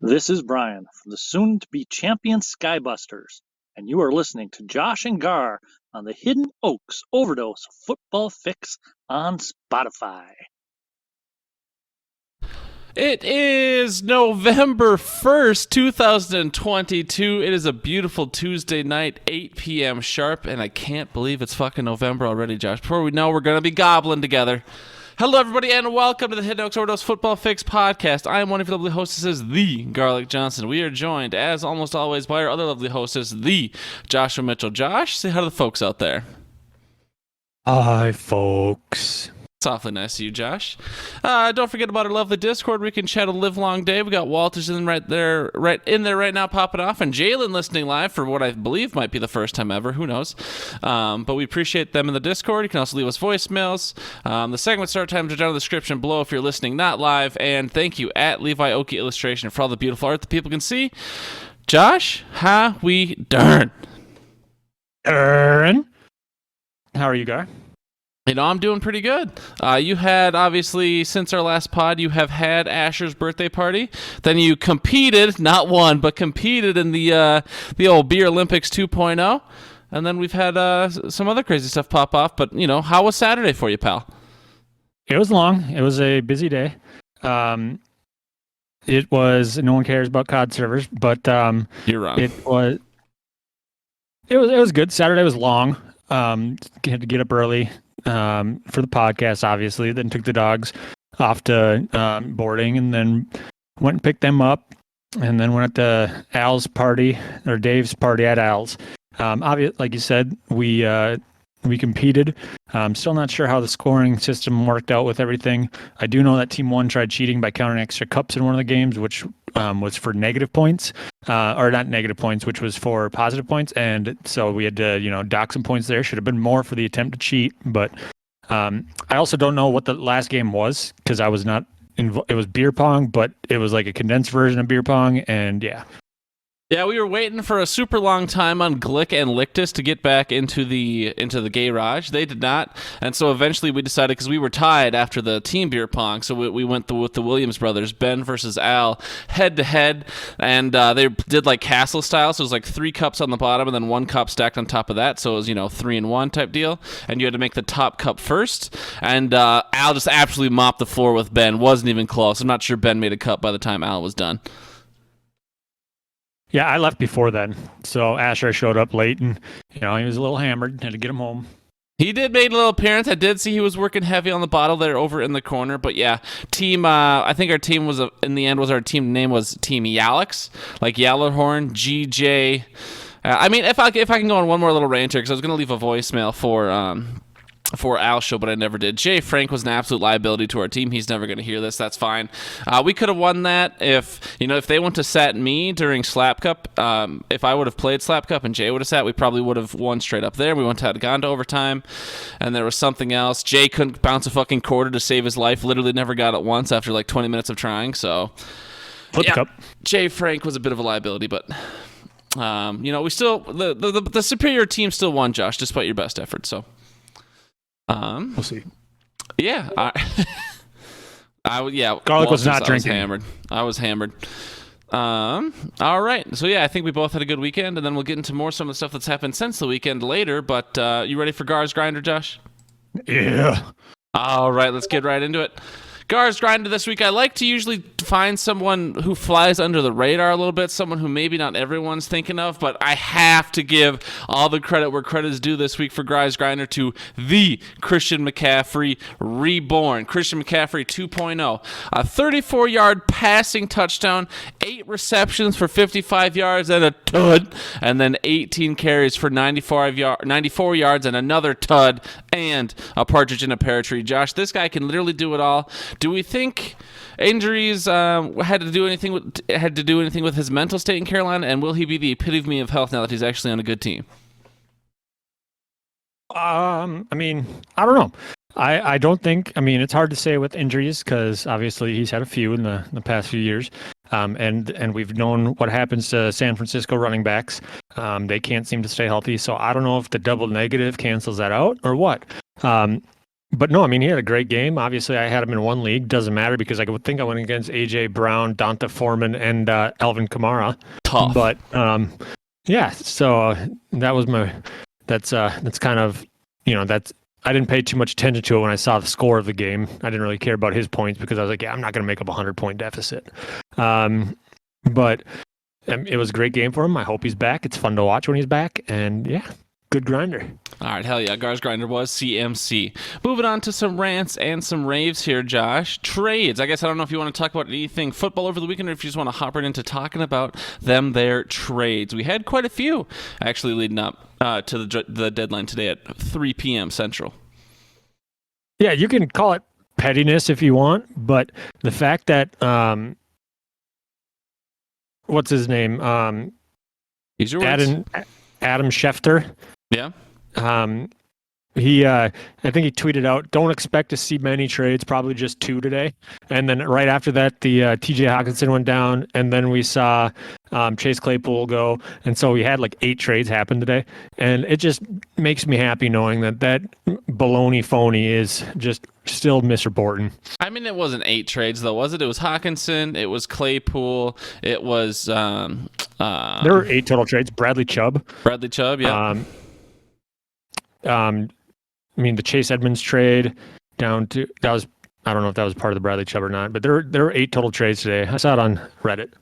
This is Brian from the soon-to-be champion Skybusters, and you are listening to Josh and Gar on the Hidden Oaks Overdose Football Fix on Spotify. It is November 1st, 2022. It is a beautiful Tuesday night, 8 p.m. sharp, and I can't believe it's fucking November already, Josh. Before we know, we're going to be gobbling together. Hello, everybody, and welcome to the Hidden Oaks Overdose Football Fix podcast. I am one of your lovely hostesses, the Garlic Johnson. We are joined, as almost always, by our other lovely hostess, the Joshua Mitchell. Josh, say hi to the folks out there. Hi, folks. It's awfully nice of you, Josh. Don't forget about our lovely Discord. We can chat a live long day. We got Walters right in there right now, popping off, and Jalen listening live for what I believe might be the first time ever. Who knows? But we appreciate them in the Discord. You can also leave us voicemails. The segment start times are down in the description below if you're listening not live. And thank you at Levi Oki Illustration for all the beautiful art that people can see. Josh, how we darn? How are you, guy? You know, I'm doing pretty good. You had, obviously, since our last pod, you have had Asher's birthday party. Then you competed, not won, but competed in the old Beer Olympics 2.0. And then we've had some other crazy stuff pop off. But, you know, how was Saturday for you, pal? It was long. It was a busy day. It was, no one cares about COD servers, but You're wrong. It was good. Saturday was long. Had to get up early. For the podcast, obviously, then took the dogs off to boarding, and then went and picked them up, and then went to Al's party, or Dave's party at Al's. Obviously, like you said, we competed. Still not sure how the scoring system worked out with everything. I do know that Team 1 tried cheating by counting extra cups in one of the games, which was for negative points, or not negative points, which was for positive points. And so we had to, dock some points there. Should have been more for the attempt to cheat. But I also don't know what the last game was, because I was not it was beer pong, but it was like a condensed version of beer pong. And yeah. Yeah, we were waiting for a super long time on Glick and Lictus to get back into the garage. They did not, and so eventually we decided, because we were tied after the team beer pong, so we went with the Williams brothers, Ben versus Al, head to head, and they did like castle style, so it was like 3 cups on the bottom and then 1 cup stacked on top of that, so it was 3 in 1 type deal, and you had to make the top cup first, and Al just absolutely mopped the floor with Ben. Wasn't even close. I'm not sure Ben made a cup by the time Al was done. Yeah, I left before then. So Asher showed up late, and he was a little hammered. Had to get him home. He did make a little appearance. I did see he was working heavy on the bottle there over in the corner. But yeah, team. I think our team was in the end was our team name was Team Yalix, like Yallerhorn, GJ. I mean, if I can go on one more little rant here, because I was gonna leave a voicemail for Al's show, but I never did. Jay Frank was an absolute liability to our team. He's never going to hear this. That's fine. We could have won that if they went to sat me during Slap Cup. If I would have played Slap Cup and Jay would have sat, we probably would have won straight up there. We went to have gone to overtime, and there was something else. Jay couldn't bounce a fucking quarter to save his life. Literally never got it once after like 20 minutes of trying. So, Flip cup. Jay Frank was a bit of a liability, but we still the superior team still won, Josh, despite your best effort. So. We'll see. Yeah, Garlic was not drinking. I was hammered. All right. So yeah, I think we both had a good weekend, and then we'll get into some of the stuff that's happened since the weekend later. But you ready for Gar's Grinder, Josh? Yeah. All right, let's get right into it. Gar's Grinder this week. I like to usually find someone who flies under the radar a little bit, someone who maybe not everyone's thinking of, but I have to give all the credit where credit is due this week for Gar's Grinder to the Christian McCaffrey reborn. Christian McCaffrey 2.0. A 34-yard passing touchdown, 8 receptions for 55 yards and a tud, and then 18 carries for 94 yards and another tud, and a partridge in a pear tree. Josh, this guy can literally do it all. Do we think injuries had to do anything with his mental state in Carolina, and will he be the epitome of health now that he's actually on a good team? I mean, I don't know. I don't think. I mean, it's hard to say with injuries because obviously he's had a few in the past few years, and we've known what happens to San Francisco running backs. They can't seem to stay healthy. So I don't know if the double negative cancels that out or what. But no, I mean, he had a great game. Obviously, I had him in one league. Doesn't matter because I would think I went against A.J. Brown, Donta Foreman, and Alvin Kamara. Tough. But yeah, so that's kind of, that's, I didn't pay too much attention to it when I saw the score of the game. I didn't really care about his points because I was like, yeah, I'm not going to make up a 100-point deficit. But it was a great game for him. I hope he's back. It's fun to watch when he's back. And yeah, good grinder. All right, hell yeah. Gar's grinder was CMC. Moving on to some rants and some raves here, Josh. Trades. I guess I don't know if you want to talk about anything football over the weekend or if you just want to hop right into talking about their trades. We had quite a few actually leading up to the deadline today at 3 p.m. Central. Yeah, you can call it pettiness if you want, but the fact that what's his name? These are words. Adam Schefter. Yeah. He I think he tweeted out, don't expect to see many trades, probably just 2 today. And then right after that, the TJ Hawkinson went down, and then we saw Chase Claypool go. And so we had like 8 trades happen today. And it just makes me happy knowing that baloney phony is just still misreporting. I mean, it wasn't 8 trades though, was it? It was Hawkinson, it was Claypool, it was there were 8 total trades. Bradley Chubb, yeah. I mean, the Chase Edmonds trade down to I don't know if that was part of the Bradley Chubb or not, but there were 8 total trades today. I saw it on Reddit.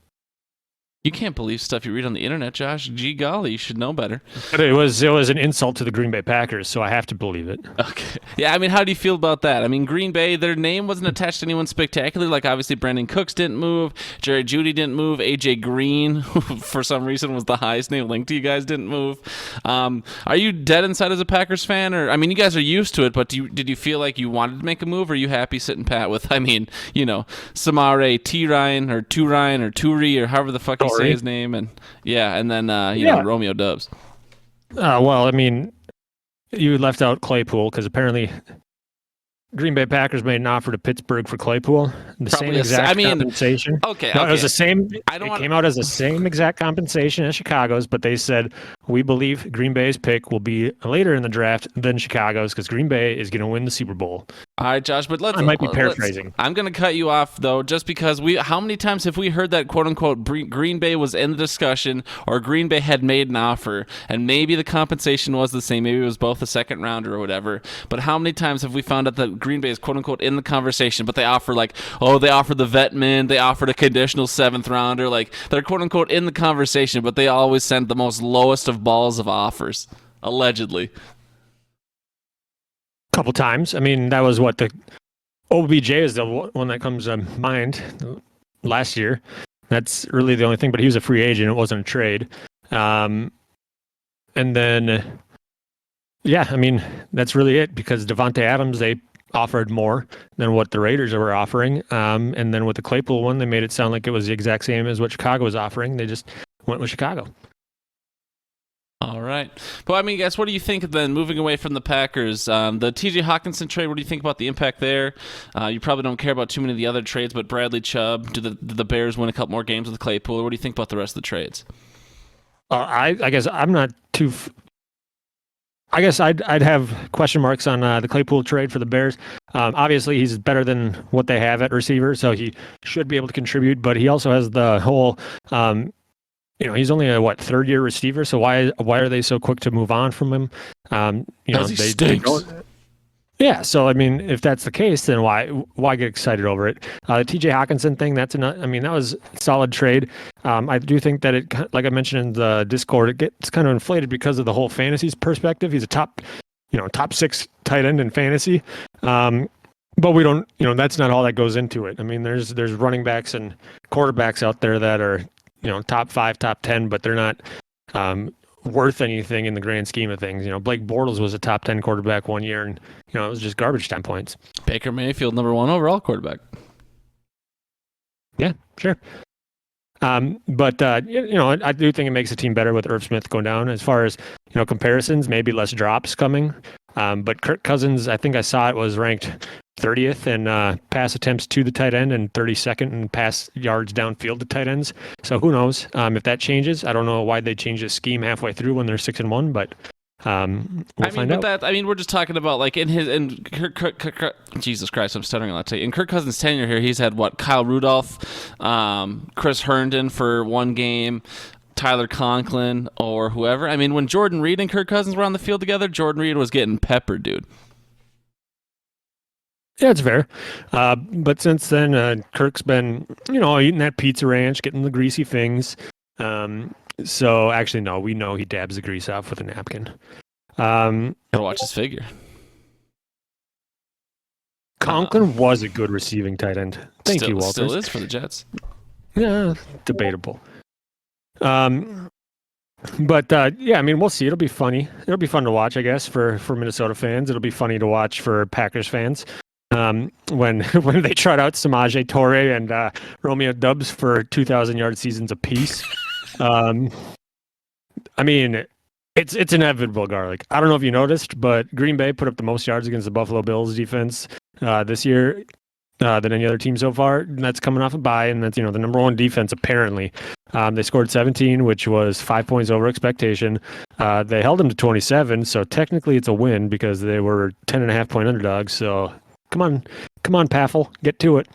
You can't believe stuff you read on the internet, Josh. Gee golly, you should know better. But it was an insult to the Green Bay Packers, so I have to believe it. Okay. Yeah, I mean, how do you feel about that? I mean, Green Bay, their name wasn't attached to anyone spectacular. Like, obviously, Brandon Cooks didn't move. Jerry Jeudy didn't move. A.J. Green, who for some reason was the highest name linked to you guys, didn't move. Are you dead inside as a Packers fan? Or, I mean, you guys are used to it, but did you feel like you wanted to make a move? Or are you happy sitting pat with, Samare T. Ryan or Tu Ryan or Turi or however the fuck you say his name? And yeah, and then, Romeo Dubs. Well, I mean, you left out Claypool because apparently Green Bay Packers made an offer to Pittsburgh for Claypool. Compensation. Okay. No, it was the same. Came out as the same exact compensation as Chicago's, but they said, we believe Green Bay's pick will be later in the draft than Chicago's because Green Bay is going to win the Super Bowl. All right, Josh, but I might be paraphrasing. I'm going to cut you off, though, just because how many times have we heard that, quote-unquote, Green Bay was in the discussion or Green Bay had made an offer, and maybe the compensation was the same, maybe it was both a second rounder or whatever, but how many times have we found out that Green Bay is, quote-unquote, in the conversation, but they offer, they offered the Vetman, they offered a conditional 7th rounder, they're, quote-unquote, in the conversation, but they always send the most lowest of balls of offers, allegedly. Couple times. I mean, that was what the OBJ is the one that comes to mind last year. That's really the only thing, but he was a free agent. It wasn't a trade. And then, yeah, I mean, that's really it because Devontae Adams, they offered more than what the Raiders were offering. And then with the Claypool one, they made it sound like it was the exact same as what Chicago was offering. They just went with Chicago. All right. Well, I mean, guys, what do you think then, moving away from the Packers? The TJ Hawkinson trade, what do you think about the impact there? You probably don't care about too many of the other trades, but Bradley Chubb, do the Bears win a couple more games with Claypool? Or what do you think about the rest of the trades? I guess I'm not too... I guess I'd have question marks on the Claypool trade for the Bears. Obviously, he's better than what they have at receiver, so he should be able to contribute, but he also has the whole... he's only a third-year receiver. So why are they so quick to move on from him? He stinks. Yeah. So I mean, if that's the case, then why get excited over it? The TJ Hawkinson thing. That was a solid trade. I do think that it, like I mentioned in the Discord, it gets kind of inflated because of the whole fantasy perspective. He's a top 6 tight end in fantasy. But we don't. That's not all that goes into it. I mean, there's running backs and quarterbacks out there that are top 5, top 10, but they're not worth anything in the grand scheme of things. Blake Bortles was a top 10 quarterback one year, and it was just garbage time points. Baker Mayfield, number 1 overall quarterback. Yeah, sure. But I do think it makes the team better with Irv Smith going down. As far as comparisons, maybe less drops coming. But Kirk Cousins, I think I saw it was ranked 30th in pass attempts to the tight end and 32nd in pass yards downfield to tight ends. So who knows if that changes? I don't know why they changed the scheme halfway through when they're 6-1, but We'll find out. We're just talking about like in Jesus Christ, I'm stuttering a lot today. In Kirk Cousins' tenure here, he's had Kyle Rudolph, Chris Herndon for one game, Tyler Conklin or whoever. I mean, when Jordan Reed and Kirk Cousins were on the field together, Jordan Reed was getting peppered, dude. Yeah, it's fair. But since then, Kirk's been, eating that pizza ranch, getting the greasy things. So actually, no, we know he dabs the grease off with a napkin. Gotta watch his figure. Conklin was a good receiving tight end. Thank you, Walter. Still is for the Jets. Yeah, debatable. But we'll see. It'll be funny. It'll be fun to watch, I guess, for Minnesota fans. It'll be funny to watch for Packers fans. When they trot out Samaje Toure and Romeo Doubs for 2,000-yard seasons apiece. It's inevitable, Garlic. I don't know if you noticed, but Green Bay put up the most yards against the Buffalo Bills defense this year than any other team so far. And that's coming off a bye, and that's the number one defense apparently. They scored 17, which was 5 points over expectation. They held them to 27, so technically it's a win because they were 10.5-point underdogs. So come on, Paffel, get to it.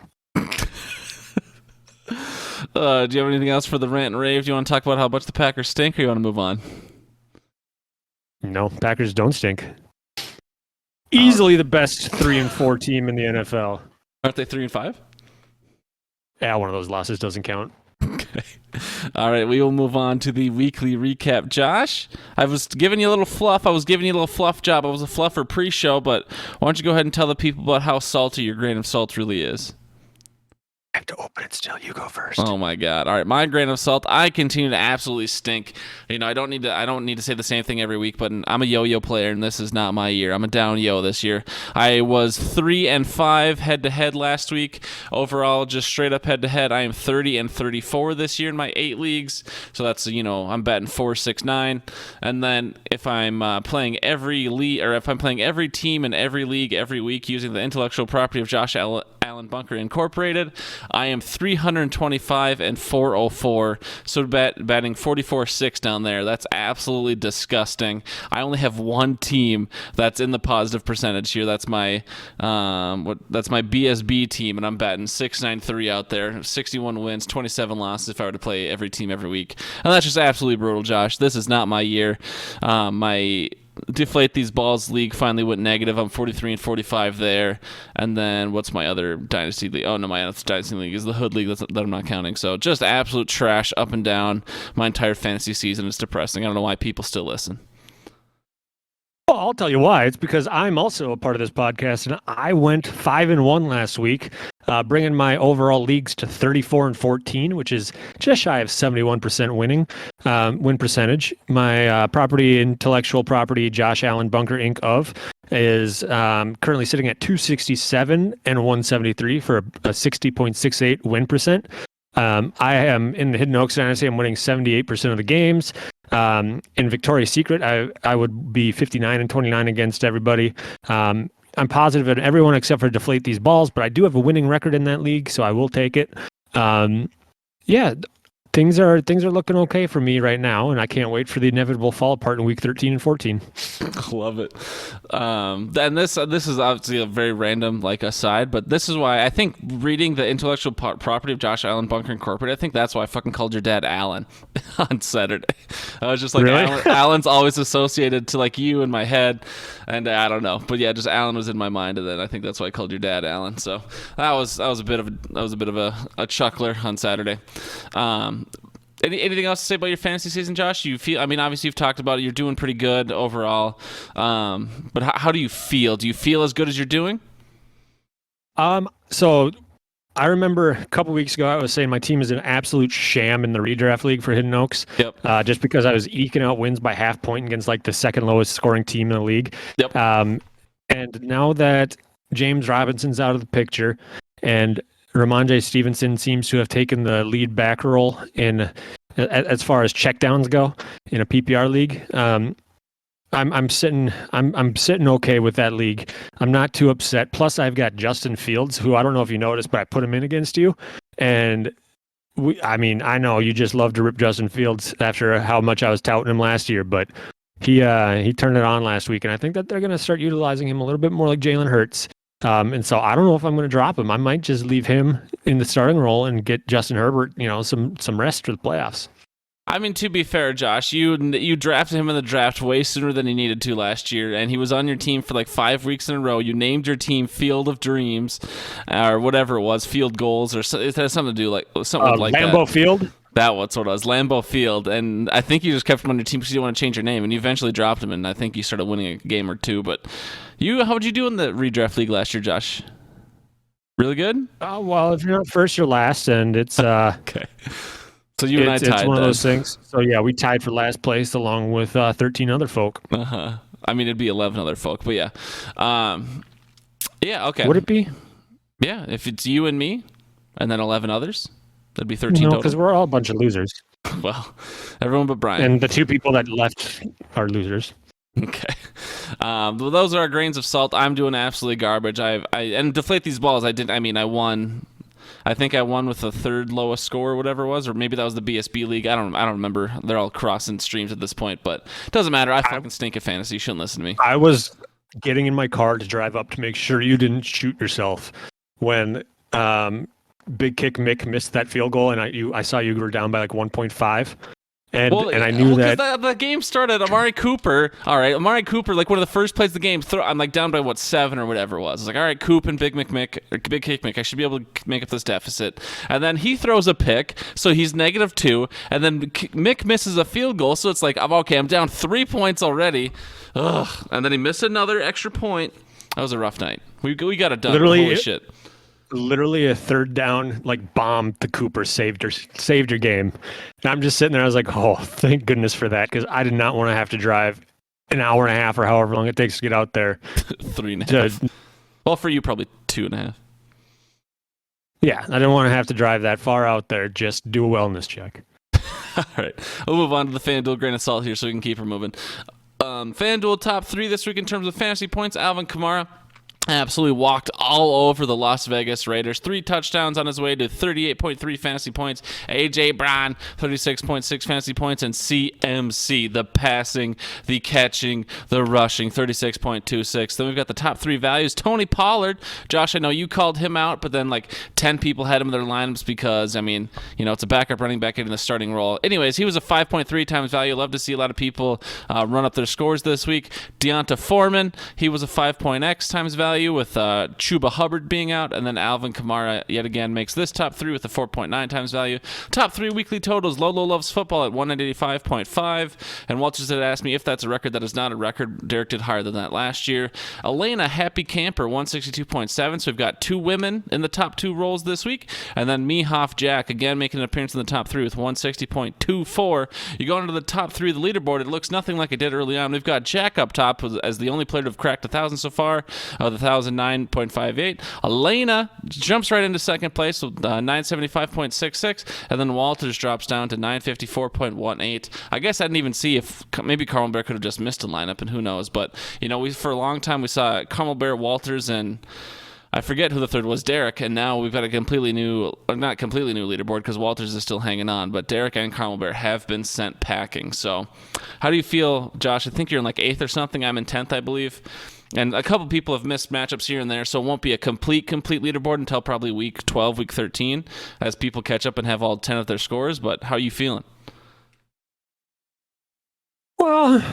Do you have anything else for the rant and rave? Do you want to talk about how much the Packers stink, or you want to move on? No, Packers don't stink. Easily the best 3-4 team in the NFL. Aren't they 3-5? Yeah, one of those losses doesn't count. Okay. All right, we will move on to the weekly recap. Josh, I was giving you a little fluff. I was giving you a little fluff job. I was a fluffer pre-show, but why don't you go ahead and tell the people about how salty your grain of salt really is? I have to open it still. You go first. Oh my God! All right, my grain of salt. I continue to absolutely stink. I don't need to say the same thing every week, but I'm a yo-yo player, and this is not my year. I'm a down yo this year. I was 3-5 head-to-head last week. Overall, just straight up head-to-head, I am 30-34 this year in my 8 leagues. So that's I'm batting 4-6-9. And then if I'm playing every league, or if I'm playing every team in every league every week using the intellectual property of Josh Allen Bunker Incorporated, I am 325-404, so batting 44-6 down there. That's absolutely disgusting. I only have one team that's in the positive percentage here. That's my BSB team, and I'm batting 693 out there. 61 wins, 27 losses if I were to play every team every week, and that's just absolutely brutal, Josh. This is not my year. My Deflate These Balls league finally went negative. I'm 43-45 there. And then what's my other dynasty league? Oh no, my other dynasty league is the Hood League that I'm not counting. So just absolute trash up and down. My entire fantasy season is depressing. I don't know why people still listen. Well, I'll tell you why. It's because I'm also a part of this podcast, and I went 5-1 last week, bringing my overall leagues to 34-14, which is just shy of 71% win percentage. My intellectual property, Josh Allen Bunker Inc. is currently sitting at 267 and 173 for a 60.68 win percent. I am in the Hidden Oaks Dynasty. I'm winning 78% of the games. In Victoria's Secret, I would be 59-29 against everybody. I'm positive in everyone except for Deflate These Balls, but I do have a winning record in that league, so I will take it. Things are looking okay for me right now, and I can't wait for the inevitable fall apart in week 13 and 14. Love it. And this is obviously a very random aside, but this is why I think reading the intellectual property of Josh Allen Bunker Incorporated, I think that's why I fucking called your dad Alan on Saturday. I was just like, really? Alan's always associated to you in my head, and I don't know, but yeah, just Alan was in my mind, and then I think that's why I called your dad Alan. So that was a bit of a chuckler on Saturday. Anything else to say about your fantasy season, Josh? You feel? Obviously you've talked about it. You're doing pretty good overall. But how do you feel? Do you feel as good as you're doing? So I remember a couple weeks ago I was saying my team is an absolute sham in the redraft league for Hidden Oaks. Yep. Just because I was eking out wins by half point against the second lowest scoring team in the league. Yep. And now that James Robinson's out of the picture and Ramondre Stevenson seems to have taken the lead back role in as far as checkdowns go in a PPR league. I'm sitting okay with that league. I'm not too upset. Plus, I've got Justin Fields, who I don't know if you noticed, but I put him in against you, and I know you just love to rip Justin Fields after how much I was touting him last year, but he turned it on last week, and I think that they're going to start utilizing him a little bit more like Jalen Hurts. And so I don't know if I'm going to drop him. I might just leave him in the starting role and get Justin Herbert, some rest for the playoffs. I mean, to be fair, Josh, you drafted him in the draft way sooner than he needed to last year, and he was on your team for like 5 weeks in a row. You named your team Field of Dreams, or whatever it was, Field Goals, or it has something to do like something like Lambeau that. Field. That was what it was, Lambeau Field, and I think you just kept him on your team because you didn't want to change your name, and you eventually dropped him, and I think you started winning a game or two. But how would you do in the redraft league last year, Josh? Really good? Well, if you're not first, you're last, and it's okay. So you and I tied. It's one of those things. So yeah, we tied for last place along with 13 other folk. I mean, it'd be 11 other folk, but yeah. Yeah, okay. Would it be? Yeah, if it's you and me, and then 11 others, that'd be 13 No, total. because we're all a bunch of losers. Well, everyone but Brian. And the 2 people that left are losers. Okay. Well, those are our grains of salt. I'm doing absolutely garbage. And deflate these balls. I won. I think I won with the 3rd lowest score or whatever it was, or maybe that was the BSB league. I don't remember. They're all crossing streams at this point, but it doesn't matter. I fucking stink at fantasy. You shouldn't listen to me. I was getting in my car to drive up to make sure you didn't shoot yourself when Big Kick Mick missed that field goal, and I saw you were down by like 1.5. And I knew that the game started. Amari Cooper, like one of the first plays of the game. I'm like down by 7 or whatever it was. I was like, all right, Coop and Big Kick Mick, I should be able to make up this deficit. And then he throws a pick, so he's -2. And then Mick misses a field goal, so it's like, I'm down 3 points already. Ugh. And then he missed another extra point. That was a rough night. We got it done. Holy shit. Literally a 3rd down bomb to Cooper saved your game. And I'm just sitting there. I was like, oh, thank goodness for that, because I did not want to have to drive an hour and a half or however long it takes to get out there. 3.5. Well, for you, probably 2.5. Yeah, I didn't want to have to drive that far out there. Just do a wellness check. All right, we'll move on to the FanDuel grain of salt here so we can keep her moving. FanDuel top 3 this week in terms of fantasy points. Alvin Kamara absolutely walked all over the Las Vegas Raiders. 3 touchdowns on his way to 38.3 fantasy points. A.J. Brown, 36.6 fantasy points. And CMC, the passing, the catching, the rushing, 36.26. Then we've got the top 3 values. Tony Pollard. Josh, I know you called him out, but then 10 people had him in their lineups because, it's a backup running back in the starting role. Anyways, he was a 5.3 times value. Love to see a lot of people run up their scores this week. Deonta Foreman, he was a 5.x times value with Chuba Hubbard being out, and then Alvin Kamara yet again makes this top 3 with a 4.9 times value. Top 3 weekly totals. Lolo loves football at 185.5, and Walters had asked me if that's a record. That is not a record. Derek did higher than that last year. Elena Happy Camper 162.7. So we've got 2 women in the top 2 roles this week, and then Mehoff Jack again making an appearance in the top 3 with 160.24. You go into the top 3 of the leaderboard. It looks nothing like it did early on. We've got Jack up top as the only player to have cracked 1,000 so far. The 1,009.58. Elena jumps right into second place with 975.66, and then Walters drops down to 954.18. I guess I didn't even see if maybe Carmel Bear could have just missed a lineup, and who knows. But for a long time we saw Carmel Bear, Walters, and I forget who the third was, Derek, and now we've got a completely new, not completely new leaderboard because Walters is still hanging on, but Derek and Carmel Bear have been sent packing. So how do you feel, Josh? I think you're in 8th or something. I'm in 10th, I believe. And a couple people have missed matchups here and there, so it won't be a complete leaderboard until probably week 12, week 13, as people catch up and have all 10 of their scores. But how are you feeling? Well,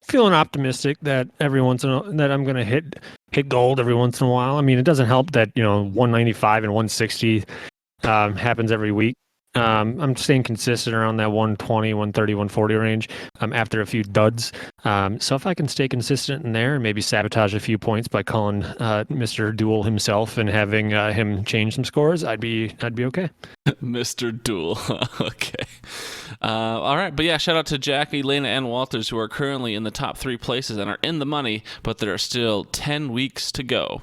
feeling optimistic that that I'm going to hit gold every once in a while. I mean, it doesn't help that 195 and 160 happens every week. I'm staying consistent around that 120, 130, 140 range after a few duds. So if I can stay consistent in there and maybe sabotage a few points by calling Mr. Duel himself and having him change some scores, I'd be okay. Mr. Duel. Okay. All right. But yeah, shout out to Jack, Elena, and Walters, who are currently in the top 3 places and are in the money, but there are still 10 weeks to go.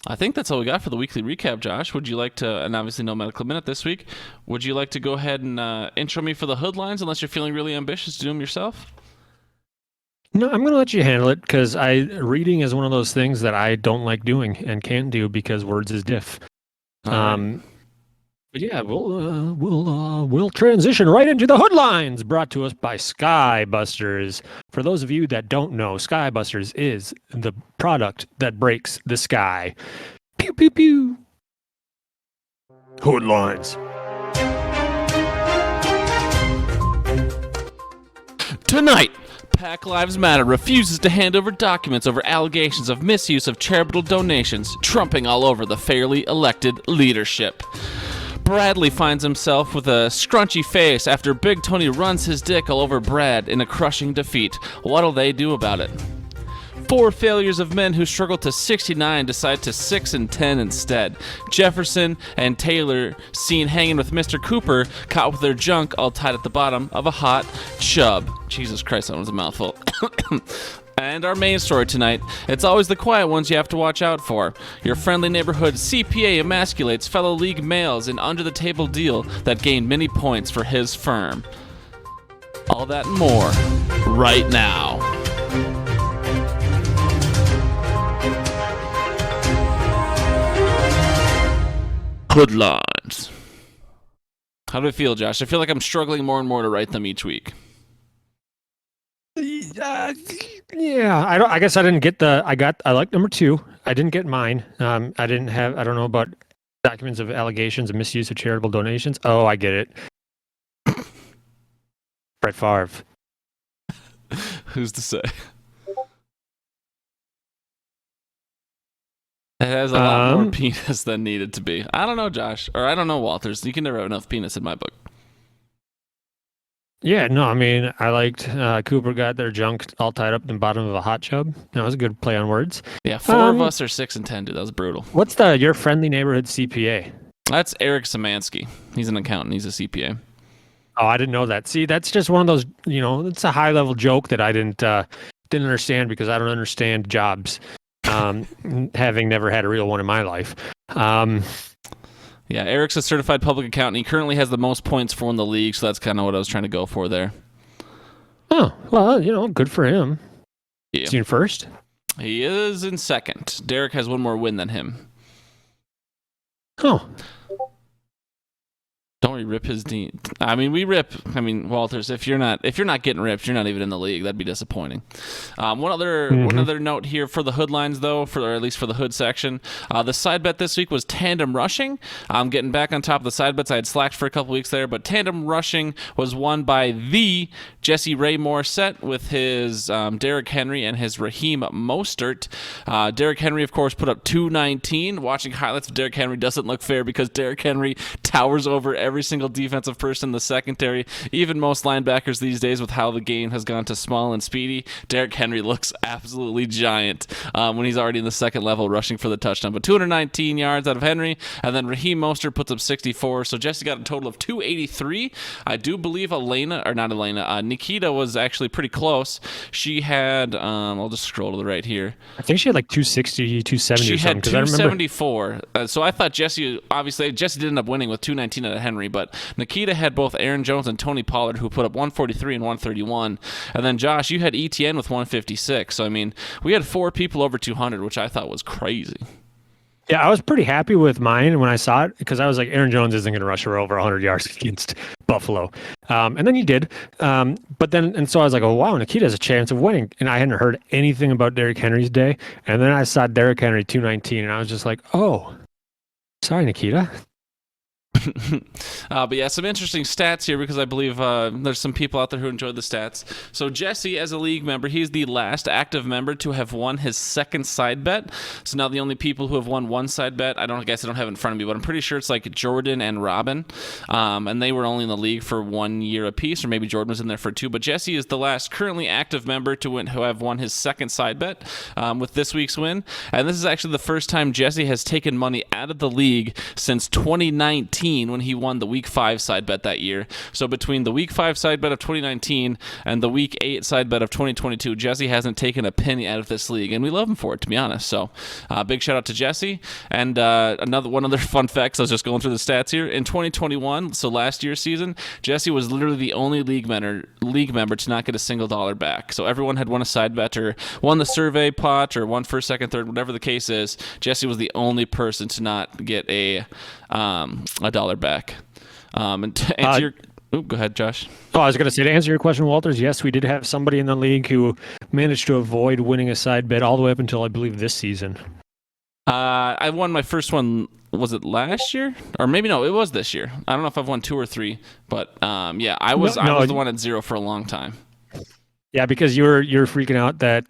I think that's all we got for the weekly recap, Josh. Would you like to, and obviously no medical minute this week, would you like to go ahead and intro me for the Hoodlines, unless you're feeling really ambitious to do them yourself? No, I'm going to let you handle it, because reading is one of those things that I don't like doing and can't do because words is diff. Right. But yeah, we'll transition right into the Hoodlines, brought to us by Skybusters. For those of you that don't know, Skybusters is the product that breaks the sky. Pew pew pew. Hoodlines. Tonight, Pack Lives Matter refuses to hand over documents over allegations of misuse of charitable donations, trumping all over the fairly elected leadership. Bradley finds himself with a scrunchy face after Big Tony runs his dick all over Brad in a crushing defeat. What'll they do about it? 4 failures of men who struggled to 69 decide to 6 and 10 instead. Jefferson and Taylor seen hanging with Mr. Cooper, caught with their junk all tied at the bottom of a hot chub. Jesus Christ, that was a mouthful. And our main story tonight, it's always the quiet ones you have to watch out for. Your friendly neighborhood CPA emasculates fellow league males in under-the-table deal that gained many points for his firm. All that and more, right now. Hoodlines. How do I feel, Josh? I feel like I'm struggling more and more to write them each week. Yeah, I guess I didn't get I like number 2. I didn't get mine. I don't know about documents of allegations of misuse of charitable donations. Oh, I get it. Brett Favre. Who's to say? It has a lot more penis than needed to be. I don't know, Josh. Or I don't know, Walters. You can never have enough penis in my book. Yeah, no, I mean, I liked Cooper got their junk all tied up in the bottom of a hot chub. That was a good play on words. Yeah, 4 of us are 6 and 10, dude. That was brutal. What's your friendly neighborhood CPA? That's Eric Szymanski. He's an accountant. He's a CPA. Oh, I didn't know that. See, that's just one of those, it's a high-level joke that I didn't understand because I don't understand jobs, having never had a real one in my life. Yeah, Eric's a certified public accountant. He currently has the most points for in the league, so that's kind of what I was trying to go for there. Oh, well, good for him. Yeah. Is he in first? He is in second. Derek has one more win than him. Oh. Don't we rip his team? We rip. Walters, if you're not getting ripped, you're not even in the league. That'd be disappointing. One other note here for the Hoodlines, though, or at least for the Hood section. The side bet this week was tandem rushing. I'm getting back on top of the side bets. I had slacked for a couple weeks there, but tandem rushing was won by the Jesse Ray Morissette with his Derrick Henry and his Raheem Mostert. Derrick Henry, of course, put up 219. Watching highlights of Derrick Henry doesn't look fair because Derrick Henry towers over every single defensive person in the secondary. Even most linebackers these days, with how the game has gone to small and speedy, Derrick Henry looks absolutely giant when he's already in the second level rushing for the touchdown. But 219 yards out of Henry, and then Raheem Mostert puts up 64. So Jesse got a total of 283. I do believe Nikita was actually pretty close. She had, I'll just scroll to the right here. I think she had like 260, 270 she or something. She had 274. So I thought Jesse did end up winning with 219 out of Henry, but Nikita had both Aaron Jones and Tony Pollard, who put up 143 and 131. And then Josh, you had ETN with 156. So we had 4 people over 200, which I thought was crazy. Yeah, I was pretty happy with mine when I saw it because I was like, Aaron Jones isn't going to rush for over 100 yards against Buffalo. And then he did. So I was like, oh, wow, Nikita has a chance of winning. And I hadn't heard anything about Derrick Henry's day. And then I saw Derrick Henry 219, and I was just like, oh, sorry, Nikita. But yeah, some interesting stats here because I believe there's some people out there who enjoyed the stats. So Jesse, as a league member, he's the last active member to have won his second side bet. So now the only people who have won one side bet, I don't have it in front of me, but I'm pretty sure it's like Jordan and Robin. And they were only in the league for 1 year apiece, or maybe Jordan was in there for 2. But Jesse is the last currently active member who have won his second side bet with this week's win. And this is actually the first time Jesse has taken money out of the league since 2019. When he won the Week 5 side bet that year. So between the Week 5 side bet of 2019 and the Week 8 side bet of 2022, Jesse hasn't taken a penny out of this league, and we love him for it, to be honest. So big shout out to Jesse. And one other fun fact, I was just going through the stats here. In 2021, so last year's season, Jesse was literally the only league member to not get a single dollar back. So everyone had won a side bet or won the survey pot or won first, second, third, whatever the case is. Jesse was the only person to not get a dollar $1 back. And to answer go ahead, Josh. Oh, I was going to say, to answer your question, Walters, yes, we did have somebody in the league who managed to avoid winning a side bet all the way up until, I believe, this season. I won my first one, was it last year? Or maybe no, it was this year. I don't know if I've won 2 or 3, but yeah, I was the one at 0 for a long time. Yeah, because you're freaking out that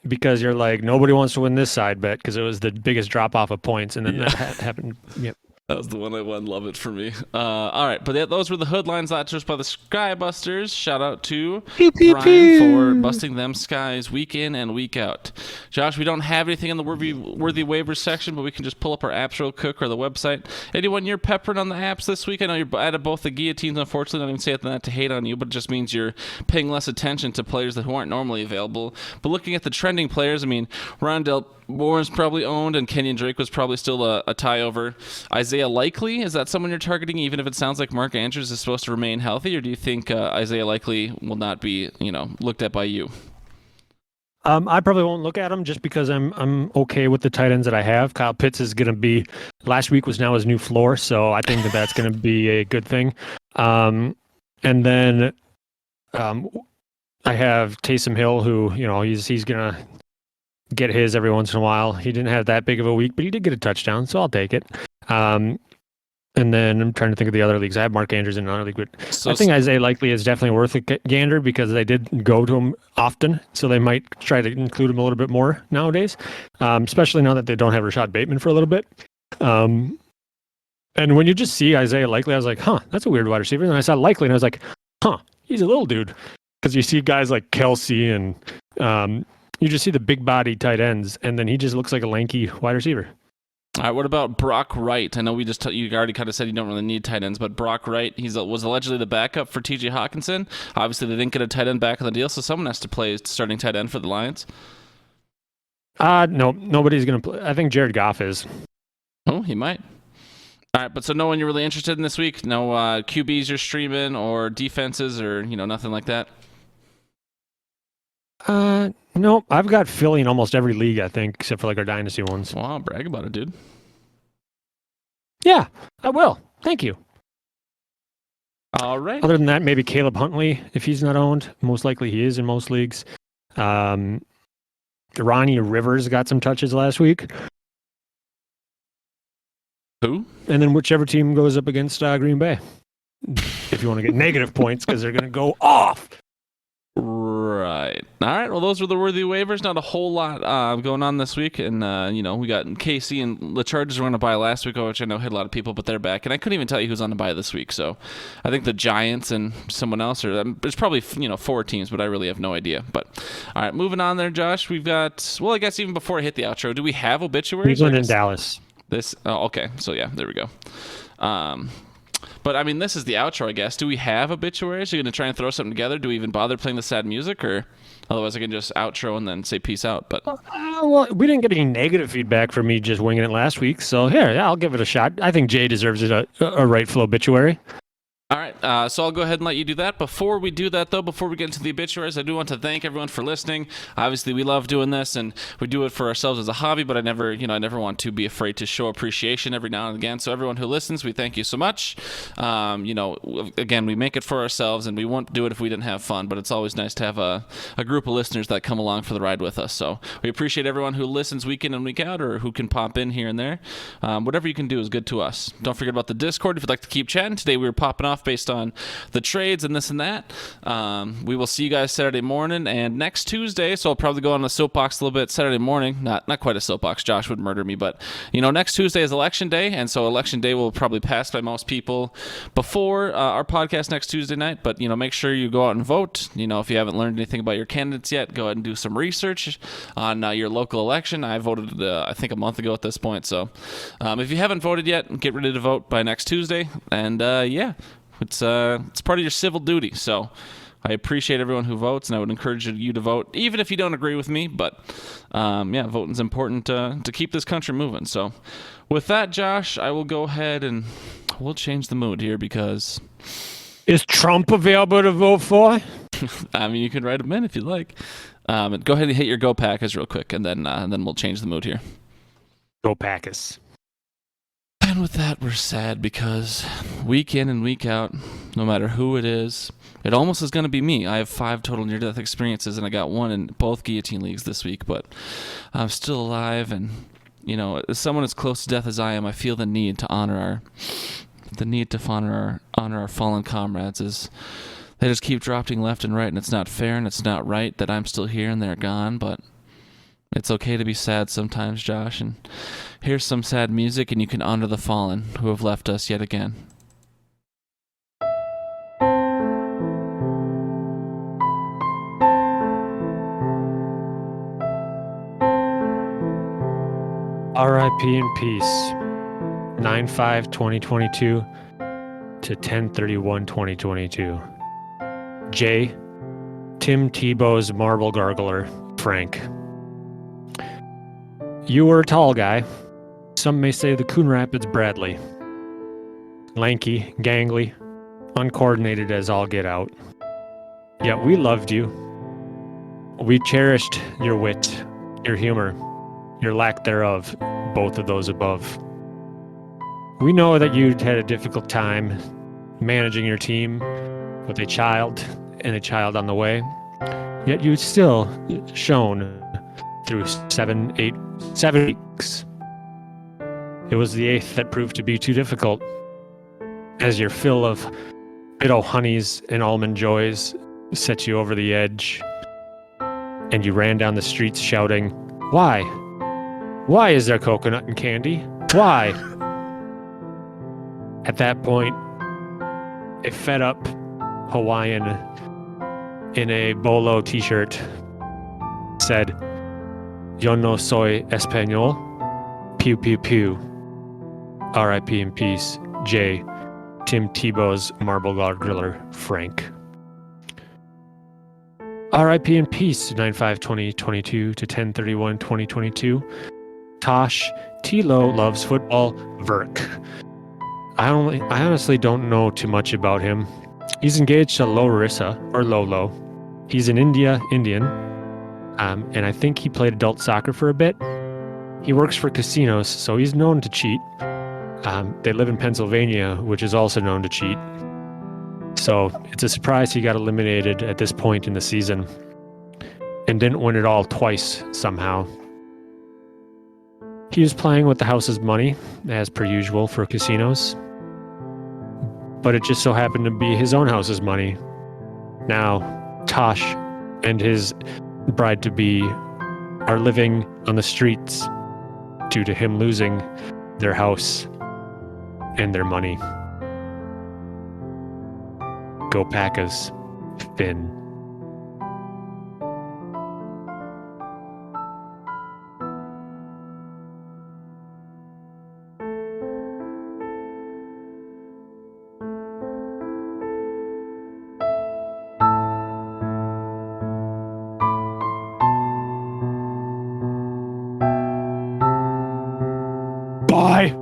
because you're like, nobody wants to win this side bet because it was the biggest drop off of points, and then that happened. Yep. That was the one I won. Love it for me. All right, but those were the Hoodlines Latchers by the Skybusters. Shout out to Brian for busting them skies week in and week out. Josh, we don't have anything in the worthy waivers section, but we can just pull up our apps real quick or the website. Anyone you're peppering on the apps this week? I know you're out of both the guillotines. Unfortunately, I don't even say that to hate on you, but it just means you're paying less attention to players who aren't normally available. But looking at the trending players, I mean, Rondell Moore's probably owned, and Kenyon Drake was probably still a tie over. Isaiah Likely, is that someone you're targeting, even if it sounds like Mark Andrews is supposed to remain healthy, or do you think Isaiah Likely will not be, looked at by you? I probably won't look at him just because I'm okay with the tight ends that I have. Kyle Pitts is going to be, last week was now his new floor, so I think that's going to be a good thing. And then I have Taysom Hill, who, he's going to get his every once in a while. He didn't have that big of a week, but he did get a touchdown, so I'll take it. And then I'm trying to think of the other leagues. I have Mark Andrews in another league, but I think Isaiah Likely is definitely worth a gander because they did go to him often, so they might try to include him a little bit more nowadays, especially now that they don't have Rashad Bateman for a little bit. And when you just see Isaiah Likely, I was like, that's a weird wide receiver. And then I saw Likely, and I was like, he's a little dude. Because you see guys like Kelsey and you just see the big body tight ends, and then he just looks like a lanky wide receiver. All right, what about Brock Wright? I know you already kind of said you don't really need tight ends, but Brock Wright, was allegedly the backup for T.J. Hawkinson. Obviously, they didn't get a tight end back in the deal, so someone has to play starting tight end for the Lions. No, nobody's going to play. I think Jared Goff is. Oh, he might. All right, but so no one you're really interested in this week? No QBs you're streaming or defenses or, nothing like that? No, I've got Philly in almost every league, I think, except for like our dynasty ones. Wow, brag about it, dude. Yeah, I will. Thank you. All right. Other than that, maybe Caleb Huntley, if he's not owned. Most likely he is in most leagues. Ronnie Rivers got some touches last week. Who? And then whichever team goes up against Green Bay. If you want to get negative points, because they're going to go off. Right. All right. Well, those were the worthy waivers. Not a whole lot going on this week. And, we got KC and the Chargers were on a bye last week, which I know hit a lot of people, but they're back. And I couldn't even tell you who's on the bye this week. So I think the Giants and someone else, or there's probably, 4 teams, but I really have no idea. But, all right, moving on there, Josh. We've got, I guess even before I hit the outro, do we have obituaries? Cleveland and Dallas. Okay. So, yeah, there we go. But, I mean, this is the outro, I guess. Do we have obituaries? Are you going to try and throw something together? Do we even bother playing the sad music? Or otherwise I can just outro and then say peace out. But we didn't get any negative feedback from me just winging it last week. So, I'll give it a shot. I think Jay deserves a rightful obituary. All right, so I'll go ahead and let you do that. Before we do that, though, before we get into the obituaries, I do want to thank everyone for listening. Obviously, we love doing this, and we do it for ourselves as a hobby, but I never want to be afraid to show appreciation every now and again. So everyone who listens, we thank you so much. Again, we make it for ourselves, and we won't do it if we didn't have fun, but it's always nice to have a group of listeners that come along for the ride with us. So we appreciate everyone who listens week in and week out, or who can pop in here and there. Whatever you can do is good to us. Don't forget about the Discord if you'd like to keep chatting. Today we were popping off based on the trades and this and that. We will see you guys Saturday morning and next Tuesday, so I'll probably go on the soapbox a little bit Saturday morning. Not quite a soapbox. Josh would murder me, but next Tuesday is election day, and so election day will probably pass by most people before our podcast next Tuesday night. But make sure you go out and vote. If you haven't learned anything about your candidates yet, go ahead and do some research on your local election. I voted I think a month ago at this point, so if you haven't voted yet, get ready to vote by next Tuesday. And it's part of your civil duty. So I appreciate everyone who votes, and I would encourage you to vote, even if you don't agree with me. But voting's important to keep this country moving. So with that, Josh, I will go ahead and we'll change the mood here because is Trump available to vote for? I mean, you can write him in if you like. Go ahead and hit your Go Packers real quick, and then we'll change the mood here. Go Packers. And with that, we're sad because week in and week out, no matter who it is, it almost is going to be me. I have 5 total near-death experiences, and I got 1 in both guillotine leagues this week, but I'm still alive, and, you know, as someone as close to death as I am, I feel the need to honor our fallen comrades, as they just keep dropping left and right, and it's not fair and it's not right that I'm still here and they're gone, but it's okay to be sad sometimes, Josh, and here's some sad music, and you can honor the fallen who have left us yet again. R.I.P. in peace. 9/5/2022 to 10/31/2022. J. Tim Tebow's Marble Gargler, Frank. You were a tall guy. Some may say the Coon Rapids Bradley. Lanky, gangly, uncoordinated as all get out. Yet we loved you. We cherished your wit, your humor, your lack thereof, both of those above. We know that you'd had a difficult time managing your team with a child and a child on the way, yet you still shone through 7 weeks. It was the 8th that proved to be too difficult, as your fill of bit-o' honeys and almond joys set you over the edge, and you ran down the streets shouting, "Why? Why is there coconut and candy? Why?" At that point, a fed-up Hawaiian in a bolo t-shirt said, "Yo no soy español. Pew pew pew. R.I.P. in peace. J. Tim Tebow's Marble Gargler, Frank." R.I.P. in peace, 9/5/2022 to 10/31/2022. Tosh Tilo loves football, Verk. I honestly don't know too much about him. He's engaged to Larissa, or Lolo. He's an Indian, and I think he played adult soccer for a bit. He works for casinos, so he's known to cheat. They live in Pennsylvania, which is also known to cheat. So it's a surprise he got eliminated at this point in the season and didn't win it all twice somehow. He was playing with the house's money, as per usual for casinos, but it just so happened to be his own house's money. Now, Tosh and his bride-to-be are living on the streets due to him losing their house and their money. Go Packers, Finn. Bye.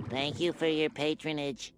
Thank you for your patronage.